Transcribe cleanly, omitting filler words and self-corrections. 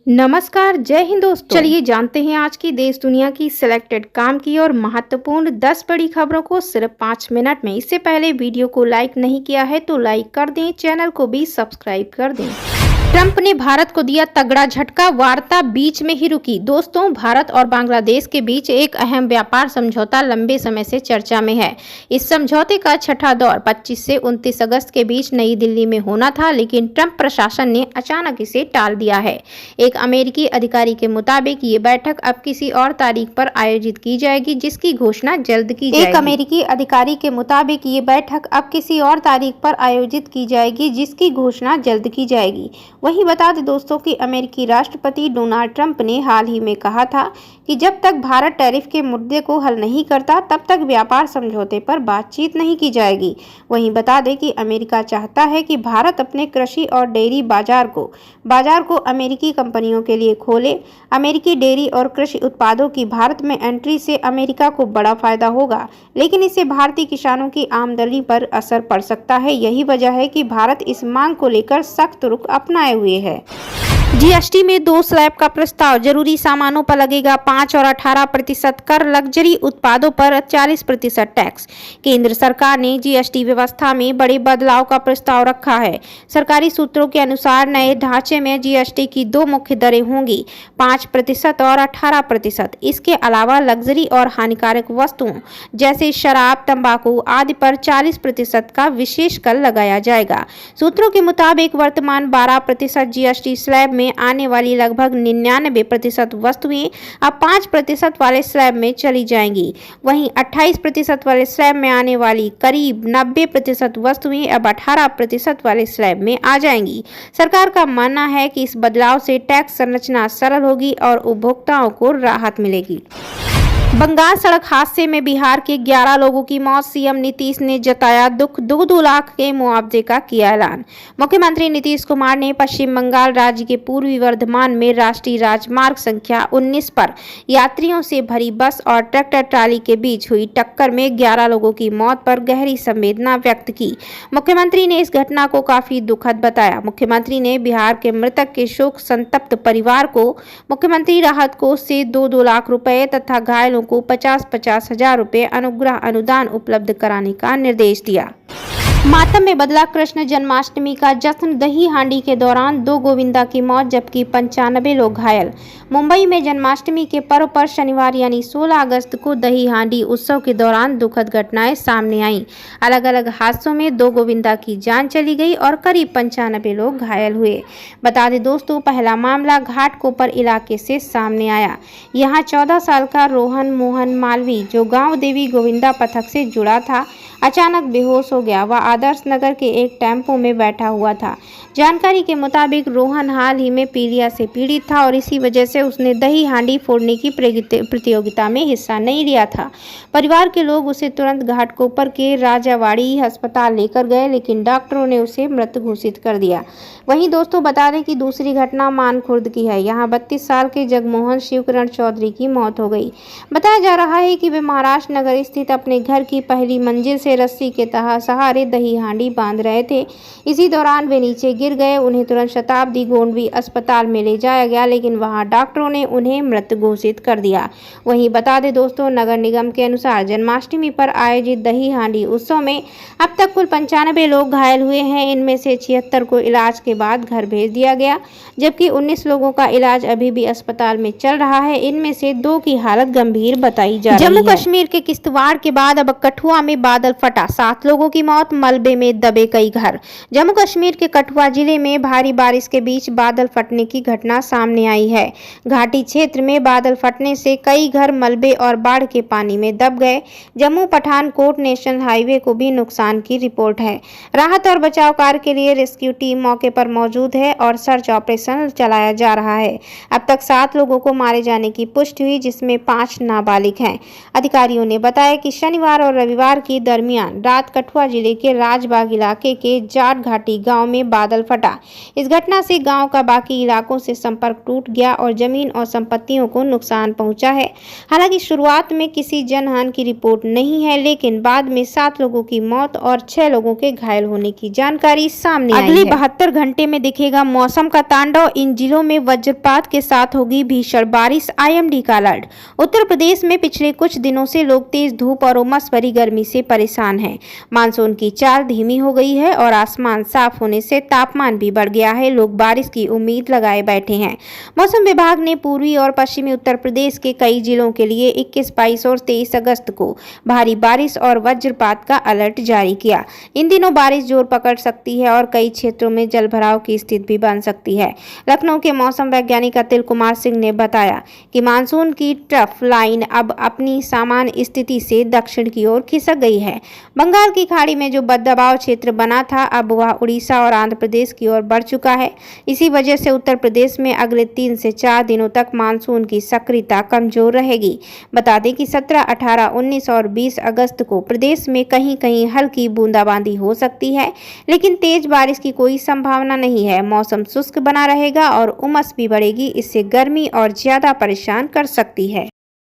नमस्कार, जय हिंद दोस्तों। चलिए जानते हैं आज की देश दुनिया की सिलेक्टेड काम की और महत्वपूर्ण 10 बड़ी खबरों को सिर्फ 5 मिनट में। इससे पहले वीडियो को लाइक नहीं किया है तो लाइक कर दें, चैनल को भी सब्सक्राइब कर दें। ट्रंप ने भारत को दिया तगड़ा झटका, वार्ता बीच में ही रुकी। दोस्तों, भारत और बांग्लादेश के बीच एक अहम व्यापार समझौता लंबे समय से चर्चा में है। इस समझौते का छठा दौर 25 से 29 अगस्त के बीच नई दिल्ली में होना था, लेकिन ट्रंप प्रशासन ने अचानक इसे टाल दिया है। एक अमेरिकी अधिकारी के मुताबिक ये बैठक अब किसी और तारीख पर आयोजित की जाएगी, जिसकी घोषणा जल्द की जाएगी। एक अमेरिकी अधिकारी के मुताबिक ये बैठक अब किसी और तारीख पर आयोजित की जाएगी, जिसकी घोषणा जल्द की जाएगी। वहीं बता दें दोस्तों कि अमेरिकी राष्ट्रपति डोनाल्ड ट्रंप ने हाल ही में कहा था कि जब तक भारत टैरिफ के मुद्दे को हल नहीं करता तब तक व्यापार समझौते पर बातचीत नहीं की जाएगी। वहीं बता दें कि अमेरिका चाहता है कि भारत अपने कृषि और डेयरी बाजार को अमेरिकी कंपनियों के लिए खोले। अमेरिकी डेयरी और कृषि उत्पादों की भारत में एंट्री से अमेरिका को बड़ा फायदा होगा, लेकिन इससे भारतीय किसानों की आमदनी पर असर पड़ सकता है। यही वजह है कि भारत इस मांग को लेकर सख्त रुख अपनाए हुए है। जीएसटी में 2 स्लैब का प्रस्ताव, जरूरी सामानों पर लगेगा 5 और 18% कर, लग्जरी उत्पादों पर 40% टैक्स। केंद्र सरकार ने जीएसटी व्यवस्था में बड़े बदलाव का प्रस्ताव रखा है। सरकारी सूत्रों के अनुसार नए ढांचे में जीएसटी की 2 मुख्य दरें होंगी, 5% और 18%। इसके अलावा लग्जरी और हानिकारक वस्तुओं जैसे शराब, तंबाकू आदि पर 40% का विशेष कर लगाया जाएगा। सूत्रों के मुताबिक वर्तमान 12% जीएसटी स्लैब में आने वाली लगभग 99% वस्तुएं अब 5% वाले स्लैब में चली जाएंगी। वहीं 28% वाले स्लैब में आने वाली करीब 90% वस्तुएं अब 18% वाले स्लैब में आ जाएंगी। सरकार का मानना है कि इस बदलाव से टैक्स संरचना सरल होगी और उपभोक्ताओं को राहत मिलेगी। बंगाल सड़क हादसे में बिहार के 11 लोगों की मौत, सीएम नीतीश ने जताया दुख, 2-2 लाख के मुआवजे का किया ऐलान। मुख्यमंत्री नीतीश कुमार ने पश्चिम बंगाल राज्य के पूर्वी वर्धमान में राष्ट्रीय राजमार्ग संख्या 19 पर यात्रियों से भरी बस और ट्रैक्टर ट्राली के बीच हुई टक्कर में 11 लोगों की मौत पर गहरी संवेदना व्यक्त की। मुख्यमंत्री ने इस घटना को काफी दुखद बताया। मुख्यमंत्री ने बिहार के मृतक के शोक संतप्त परिवार को मुख्यमंत्री राहत कोष से 2-2 लाख रुपए तथा घायलों को 50-50 हजार रुपए अनुग्रह अनुदान उपलब्ध कराने का निर्देश दिया। मातम में बदला कृष्ण जन्माष्टमी का जश्न, दही हांडी के दौरान 2 गोविंदा की मौत जबकि 95 लोग घायल। मुंबई में जन्माष्टमी के पर्व पर शनिवार यानी 16 अगस्त को दही हांडी उत्सव के दौरान दुखद घटनाएं सामने आईं। अलग अलग हादसों में 2 गोविंदा की जान चली गई और करीब 95 लोग घायल हुए। बता दें दोस्तों, पहला मामला घाटकोपर इलाके से सामने आया। यहाँ 14 साल का रोहन मोहन मालवी, जो गाँव देवी गोविंदा पथक से जुड़ा था, अचानक बेहोश हो गया। वह आदर्श नगर के एक टेम्पो में बैठा हुआ था। जानकारी के मुताबिक रोहन हाल ही में पीलिया से पीड़ित था और इसी वजह से उसने दही हांडी फोड़ने की प्रतियोगिता में हिस्सा नहीं लिया था। परिवार के लोग उसे तुरंत घाटकोपर के राजावाड़ी अस्पताल लेकर गए, लेकिन डॉक्टरों ने उसे मृत घोषित कर दिया। वहीं दोस्तों बता दें कि दूसरी घटना मानखुर्द की है। यहाँ 32 साल के जगमोहन शिवकरण चौधरी की मौत हो गई। बताया जा रहा है कि वे महाराष्ट्र नगर स्थित अपने घर की पहली मंजिल से रस्सी के सहारे दही हांडी बांध रहे थे। इसी दौरान वे नीचे गिर गए। उन्हें तुरंत शताब्दी गोंडवी अस्पताल में ले जाया गया, लेकिन वहां डॉक्टरों ने उन्हें मृत घोषित कर दिया। वहीं बता दें दोस्तों, नगर निगम के अनुसार जन्माष्टमी पर आयोजित दही हांडी उत्सव में अब तक कुल 95 लोग घायल हुए हैं। इनमें से 76 को इलाज के बाद घर भेज दिया गया, जबकि 19 लोगों का इलाज अभी भी अस्पताल में चल रहा है। इनमें से 2 की हालत गंभीर बताई जा रही है। जम्मू कश्मीर के किश्तवाड़ के बाद अब कठुआ में बादल फटा, 7 लोगों की मौत, मलबे में दबे कई घर। जम्मू कश्मीर के कठुआ जिले में भारी बारिश के बीच बादल फटने की घटना सामने आई है। घाटी क्षेत्र में बादल फटने से कई घर मलबे और बाढ़ के पानी में दब गए। जम्मू पठानकोट नेशनल हाईवे को भी नुकसान की रिपोर्ट है। राहत और बचाव कार्य के लिए रेस्क्यू टीम मौके पर मौजूद है और सर्च ऑपरेशन चलाया जा रहा है। अब तक 7 लोगों को मारे जाने की पुष्टि हुई, जिसमें 5 नाबालिग हैं। अधिकारियों ने बताया कि शनिवार और रविवार के दरमियान रात कठुआ जिले के राजबाग इलाके के जाट घाटी गांव में बादल फटा। इस घटना से गांव का बाकी इलाकों से संपर्क टूट गया और जमीन और संपत्तियों को नुकसान पहुंचा है। हालांकि शुरुआत में किसी जनहानि की रिपोर्ट नहीं है, लेकिन बाद में 7 लोगों की मौत और 6 लोगों के घायल होने की जानकारी सामने आई है। अगले 72 घंटे में दिखेगा मौसम का तांडव। इन जिलों में वज्रपात के साथ होगी भीषण बारिश, IMD का अलर्ट। उत्तर प्रदेश में पिछले कुछ दिनों से लोग तेज धूप और उमस भरी गर्मी से परेशान हैं। मानसून की चाल धीमी हो गई है और आसमान साफ होने से तापमान भी बढ़ गया है। लोग बारिश की उम्मीद लगाए बैठे हैं। मौसम विभाग ने पूर्वी और पश्चिमी उत्तर प्रदेश के कई जिलों के लिए 21, 22 और 23 अगस्त को भारी बारिश और वज्रपात का अलर्ट जारी किया। इन दिनों बारिश जोर पकड़ सकती है और कई क्षेत्रों में जलभराव की स्थिति भी बन सकती है। लखनऊ के मौसम वैज्ञानिक अतिल कुमार सिंह ने बताया कि मानसून की ट्रफ लाइन अब अपनी सामान्य स्थिति से दक्षिण की ओर खिसक गई है। बंगाल की खाड़ी में जो दबाव क्षेत्र बना था, अब वह उड़ीसा और आंध्र प्रदेश की ओर बढ़ चुका है। इसी वजह से उत्तर प्रदेश में अगले 3 से 4 दिनों तक मानसून की सक्रियता कमजोर रहेगी। बता दें कि 17, 18, 19 और 20 अगस्त को प्रदेश में कहीं कहीं हल्की बूंदाबांदी हो सकती है, लेकिन तेज बारिश की कोई संभावना नहीं है। मौसम शुष्क बना रहेगा और उमस भी बढ़ेगी। इससे गर्मी और ज्यादा परेशान कर सकती है।